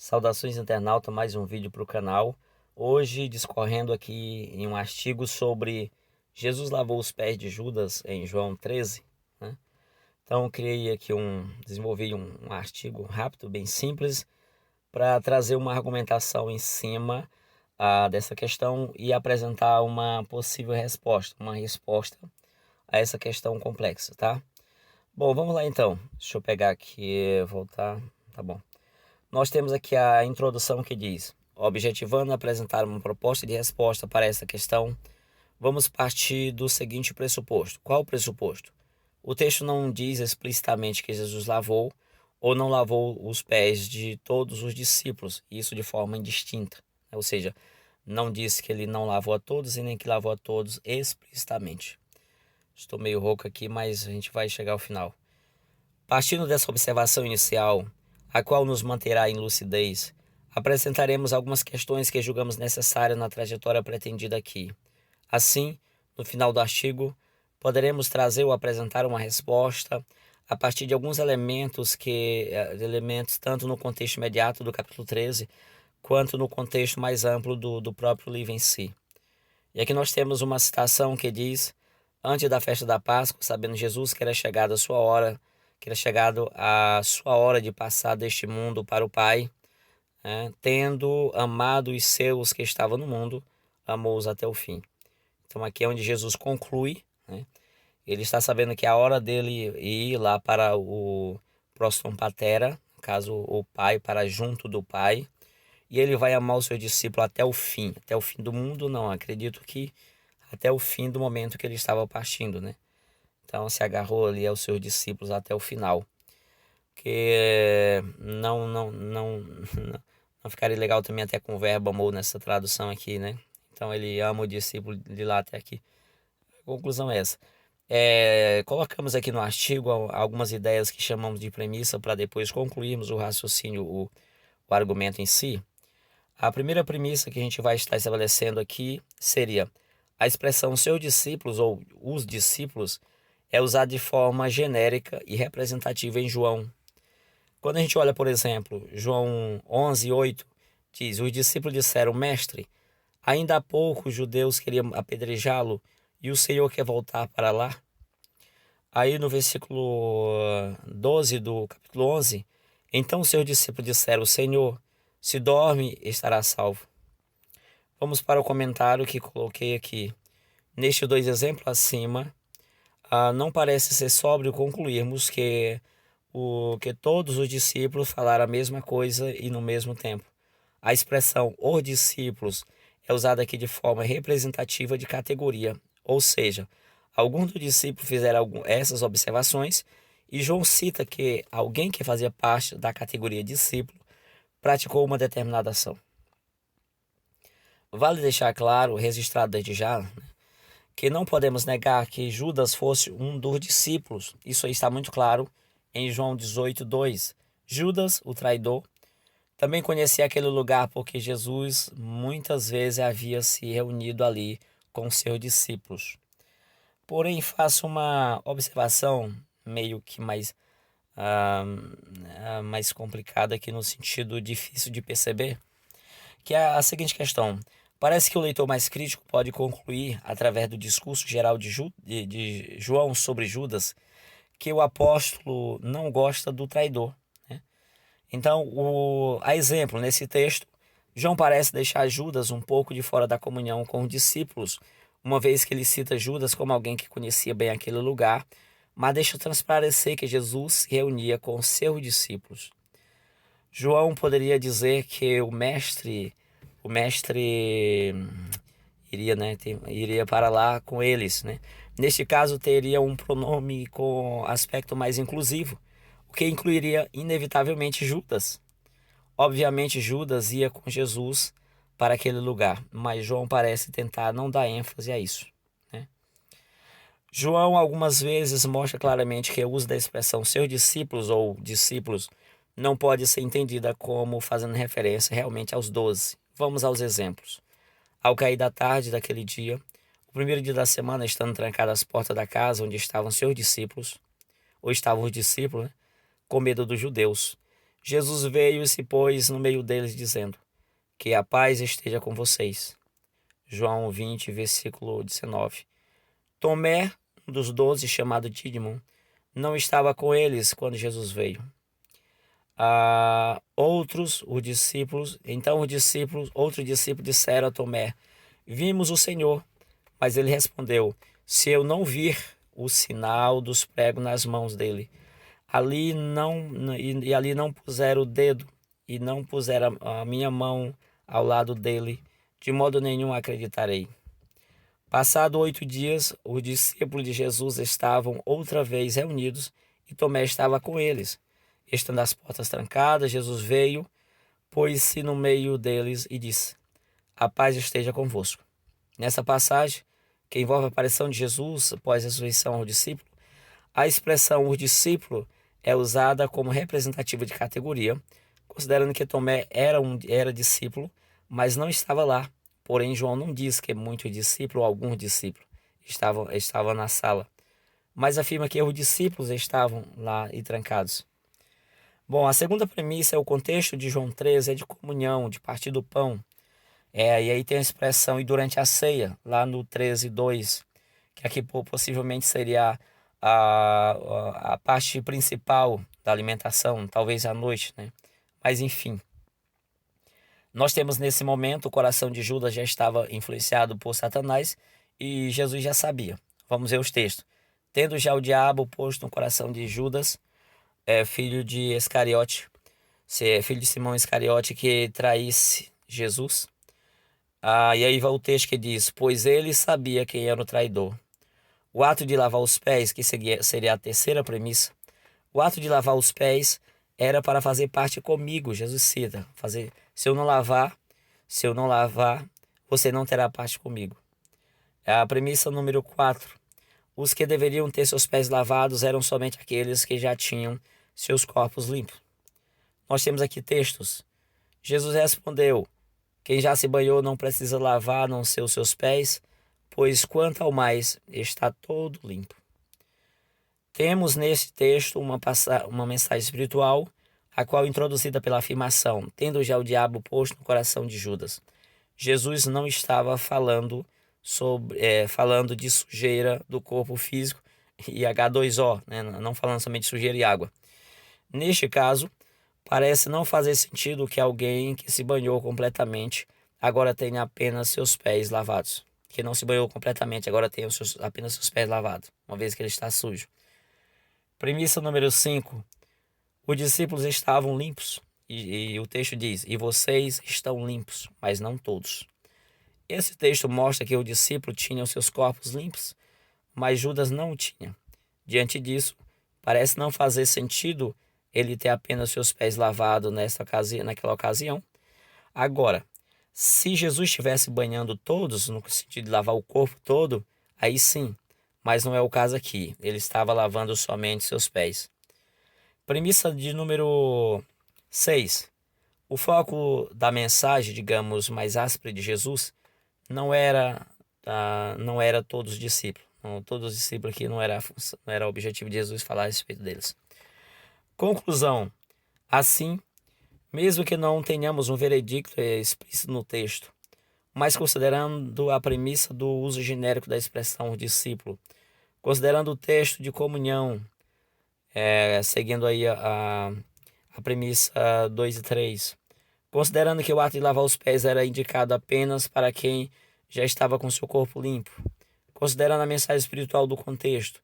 Saudações internauta, mais um vídeo para o canal. Hoje discorrendo aqui em um artigo sobre Jesus lavou os pés de Judas em João 13, né? Então criei aqui desenvolvi um artigo rápido, bem simples, para trazer uma argumentação em cima dessa questão e apresentar uma possível resposta, uma resposta a essa questão complexa, tá? Bom, vamos lá então. Deixa eu pegar aqui, voltar, tá bom. Nós temos aqui a introdução que diz: objetivando apresentar uma proposta de resposta para essa questão, vamos partir do seguinte pressuposto. Qual o pressuposto? O texto não diz explicitamente que Jesus lavou ou não lavou os pés de todos os discípulos, isso de forma indistinta, né? Ou seja, não diz que ele não lavou a todos e nem que lavou a todos explicitamente. Estou meio rouco aqui, mas a gente vai chegar ao final. Partindo dessa observação inicial, a qual nos manterá em lucidez, apresentaremos algumas questões que julgamos necessárias na trajetória pretendida aqui. Assim, no final do artigo, poderemos trazer ou apresentar uma resposta a partir de alguns elementos tanto no contexto imediato do capítulo 13, quanto no contexto mais amplo do próprio livro em si. E aqui nós temos uma citação que diz: antes da festa da Páscoa, sabendo Jesus que era chegada a sua hora, que era chegado a sua hora de passar deste mundo para o Pai, né? Tendo amado os seus que estavam no mundo, amou-os até o fim. Então aqui é onde Jesus conclui, né? Ele está sabendo que é a hora dele ir lá para o próximo patera, no caso o Pai, para junto do Pai, e ele vai amar o seu discípulo até o fim do mundo, não, acredito que até o fim do momento que ele estava partindo, né? Então se agarrou ali aos seus discípulos até o final, que não ficaria legal também até com o verbo amou nessa tradução aqui, né? Então ele ama o discípulo de lá até aqui. A conclusão é essa. Colocamos aqui no artigo algumas ideias que chamamos de premissa para depois concluirmos o raciocínio, o argumento em si. A primeira premissa que a gente vai estar estabelecendo aqui seria: a expressão seus discípulos ou os discípulos é usada de forma genérica e representativa em João. Quando a gente olha, por exemplo, João 11:8, diz: os discípulos disseram, mestre, ainda há pouco os judeus queriam apedrejá-lo e o Senhor quer voltar para lá. Aí no versículo 12 do capítulo 11, então os seus discípulos disseram, Senhor, se dorme, estará salvo. Vamos para o comentário que coloquei aqui. Nestes dois exemplos acima, não parece ser sóbrio concluirmos que todos os discípulos falaram a mesma coisa e no mesmo tempo. A expressão os discípulos é usada aqui de forma representativa de categoria, ou seja, alguns dos discípulos fizeram essas observações e João cita que alguém que fazia parte da categoria discípulo praticou uma determinada ação. Vale deixar claro, registrado desde já, né, que não podemos negar que Judas fosse um dos discípulos. Isso aí está muito claro em João 18:2. Judas, o traidor, também conhecia aquele lugar porque Jesus muitas vezes havia se reunido ali com seus discípulos. Porém, faço uma observação meio que mais complicada aqui no sentido difícil de perceber, que é a seguinte questão. Parece que o leitor mais crítico pode concluir, através do discurso geral de João sobre Judas, que o apóstolo não gosta do traidor, né? Então, a exemplo, nesse texto, João parece deixar Judas um pouco de fora da comunhão com os discípulos, uma vez que ele cita Judas como alguém que conhecia bem aquele lugar, mas deixa transparecer que Jesus se reunia com os seus discípulos. João poderia dizer que o mestre iria, né, iria para lá com eles, né? Neste caso, teria um pronome com aspecto mais inclusivo, o que incluiria inevitavelmente Judas. Obviamente, Judas ia com Jesus para aquele lugar, mas João parece tentar não dar ênfase a isso, né? João algumas vezes mostra claramente que o uso da expressão seus discípulos ou discípulos não pode ser entendida como fazendo referência realmente aos 12. Vamos aos exemplos. Ao cair da tarde daquele dia, o primeiro dia da semana, estando trancadas as portas da casa onde estavam seus discípulos, ou estavam os discípulos, né, com medo dos judeus, Jesus veio e se pôs no meio deles, dizendo: que a paz esteja com vocês. João 20, versículo 19. Tomé, um dos 12, chamado Dídimo, não estava com eles quando Jesus veio. Outros discípulos disseram a Tomé: vimos o Senhor. Mas ele respondeu: se eu não vir o sinal dos pregos nas mãos dele, ali não puser o dedo e não puser a minha mão ao lado dele, de modo nenhum acreditarei. Passado 8 dias, os discípulos de Jesus estavam outra vez reunidos e Tomé estava com eles. Estando as portas trancadas, Jesus veio, pôs-se no meio deles e disse: a paz esteja convosco. Nessa passagem, que envolve a aparição de Jesus após a ressurreição ao discípulo, a expressão "os discípulos" é usada como representativa de categoria, considerando que Tomé era discípulo, mas não estava lá. Porém, João não diz que muitos discípulos ou alguns discípulos estavam na sala, mas afirma que os discípulos estavam lá e trancados. Bom, a segunda premissa é o contexto de João 13, é de comunhão, de partir do pão. E aí tem a expressão "e durante a ceia", lá no 13:2, que aqui possivelmente seria a parte principal da alimentação, talvez à noite, né? Mas enfim, nós temos nesse momento o coração de Judas já estava influenciado por Satanás e Jesus já sabia. Vamos ver os textos. Tendo já o diabo posto no coração de Judas, filho de Iscariote, filho de Simão Iscariote, que traísse Jesus. E aí vai o texto que diz: pois ele sabia quem era o traidor. O ato de lavar os pés, que seria a terceira premissa, o ato de lavar os pés era para fazer parte comigo. Jesus cita: se eu não lavar, você não terá parte comigo. A premissa número 4. Os que deveriam ter seus pés lavados eram somente aqueles que já tinham seus corpos limpos. Nós temos aqui textos. Jesus respondeu: quem já se banhou não precisa lavar a não ser os seus pés, pois quanto ao mais está todo limpo. Temos neste texto uma mensagem espiritual, a qual é introduzida pela afirmação: tendo já o diabo posto no coração de Judas. Jesus não estava falando de sujeira do corpo físico e H2O, né? Não falando somente de sujeira e água. Neste caso, parece não fazer sentido que alguém que se banhou completamente agora tenha apenas seus pés lavados. Que não se banhou completamente agora tenha apenas seus pés lavados, uma vez que ele está sujo. Premissa número 5. Os discípulos estavam limpos. E o texto diz: e vocês estão limpos, mas não todos. Esse texto mostra que o discípulo tinha os seus corpos limpos, mas Judas não o tinha. Diante disso, parece não fazer sentido ele ter apenas seus pés lavados naquela ocasião. Agora, se Jesus estivesse banhando todos, no sentido de lavar o corpo todo, aí sim, mas não é o caso aqui. Ele estava lavando somente seus pés. Premissa de número 6. O foco da mensagem, digamos, mais áspera de Jesus não era todos os discípulos. Não, todos os discípulos aqui não era o objetivo de Jesus falar a respeito deles. Conclusão. Assim, mesmo que não tenhamos um veredicto explícito no texto, mas considerando a premissa do uso genérico da expressão discípulo, considerando o texto de comunhão, seguindo aí a premissa 2 e 3, considerando que o ato de lavar os pés era indicado apenas para quem já estava com seu corpo limpo, considerando a mensagem espiritual do contexto,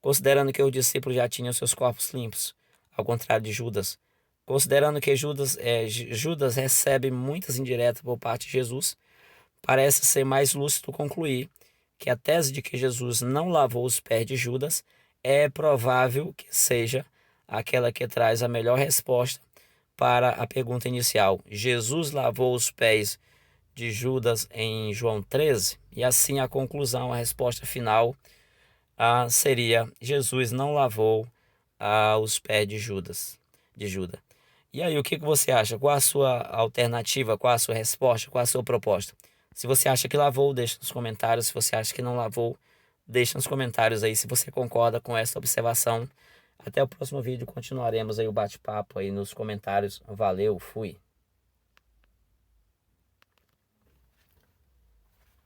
considerando que os discípulos já tinham seus corpos limpos, ao contrário de Judas, considerando que Judas recebe muitas indiretas por parte de Jesus, parece ser mais lúcido concluir que a tese de que Jesus não lavou os pés de Judas é provável que seja aquela que traz a melhor resposta para a pergunta inicial. Jesus lavou os pés de Judas em João 13? E assim a conclusão, a resposta final seria: Jesus não lavou os pés de Judas. E aí, o que você acha? Qual a sua alternativa? Qual a sua resposta? Qual a sua proposta? Se você acha que lavou, deixa nos comentários. Se você acha que não lavou, deixa nos comentários aí se você concorda com essa observação Até o próximo vídeo, continuaremos aí o bate-papo aí nos comentários. Valeu, fui!